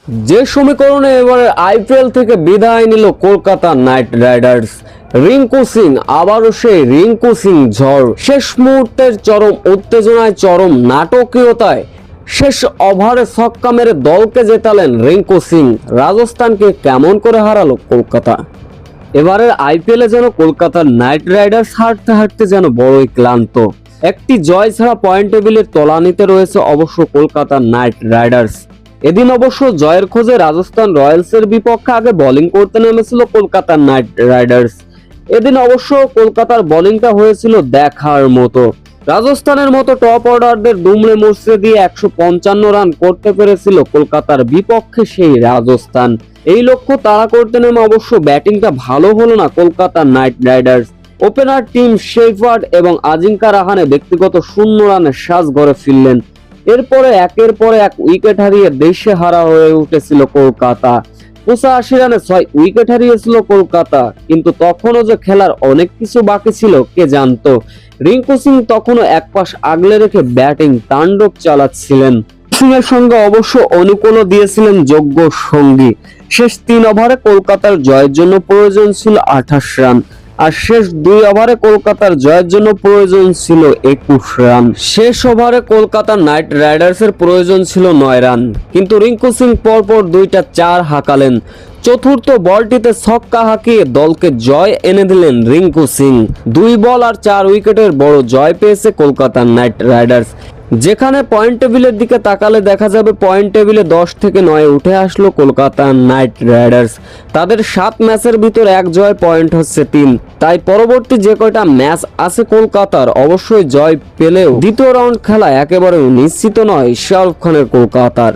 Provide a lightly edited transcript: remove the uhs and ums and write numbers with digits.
যে সমীকরণে এবারে আইপিএল থেকে বিদায় নিল কলকাতা নাইট রাইডার্স। রিঙ্কু সিং, আবারও সেই রিঙ্কু সিং ঝড়। শেষ মুহূর্তের চরম উত্তেজনায়, চরম নাটকীয়তায় শেষ ওভারে ছক্কা মেরে দলকে জেতালেন রিঙ্কু সিং। রাজস্থানকে কেমন করে হারালো কলকাতা। এবারের আইপিএলে যেন কলকাতার নাইট রাইডার্স হাঁটতে হাঁটতে যেন বড়ই ক্লান্ত। একটি জয় ছাড়া পয়েন্ট টেবিলের তলানিতে রয়েছে অবশ্য কলকাতার নাইট রাইডার্স। এদিন অবশ্য জয়ের খোঁজে রাজস্থান রয়্যালসের বিপক্ষে আগে বোলিং করতে নেমেছিল কলকাতার নাইট রাইডার্স। এদিন অবশ্য কলকাতার বোলিংটা হয়েছিল দেখার মতো। রাজস্থানের মতো টপ অর্ডারদের দুমড়ে মুচড়ে দিয়ে 155 রান করতে পেরেছিল কলকাতার বিপক্ষে সেই রাজস্থান। এই লক্ষ্য তাড়া করতে নেমে অবশ্য ব্যাটিংটা ভালো হলো না কলকাতার night Riders. Opener team shepherd এবং আজিঙ্কা রাহানে ব্যক্তিগত 0 রানের সাজ গড়ে ফিরলেন। এরপরে একের পর এক উইকেট হারিয়ে দেশে হারা হয়ে উঠেছিল কলকাতা। 85 রানে 6 উইকেট হারিয়েছিল কলকাতা, কিন্তু তখনও যে খেলার অনেক কিছু বাকি ছিল কে জানতো। রিঙ্কু সিং তখনও এক পাশ আগলে রেখে ব্যাটিং তাণ্ডব চালাচ্ছিলেন। সিং এর সঙ্গে অবশ্য অনুকূলও দিয়েছিলেন যোগ্য সঙ্গী। শেষ 3 ওভারে কলকাতার জয়ের জন্য প্রয়োজন ছিল 28 রান, আর শেষ 2 ওভারে কলকাতার জয়ের জন্য প্রয়োজন ছিল 21 রান। শেষ ওভারে কলকাতা নাইট রাইডার্সের প্রয়োজন ছিল 9 রান, কিন্তু রিঙ্কু সিং পরপর 2টা 4 হাঁকালেন। চতুর্থ বলটিতে ছক্কা হাঁকিয়ে দলকে জয় এনে দিলেন রিঙ্কু সিং। 2 বল আর 4 উইকেটের বড় জয় পেয়েছে কলকাতা নাইট রাইডার্স। যেখানে পয়েন্ট টেবিলের দিকে তাকালে দেখা যাবে পয়েন্ট টেবিলে 10 থেকে 9 উঠে আসলো কলকাতা নাইট রাইডার্স। তাদের 7 ম্যাচের ভিতর 1 জয়, পয়েন্ট হচ্ছে 3। তাই পরবর্তী যে কয়টা ম্যাচ আছে কলকাতার অবশ্যই জয় পেলেও দ্বিতীয় রাউন্ড খেলা একেবারে নিশ্চিত নয় শাহরুখ খানের কলকাতার।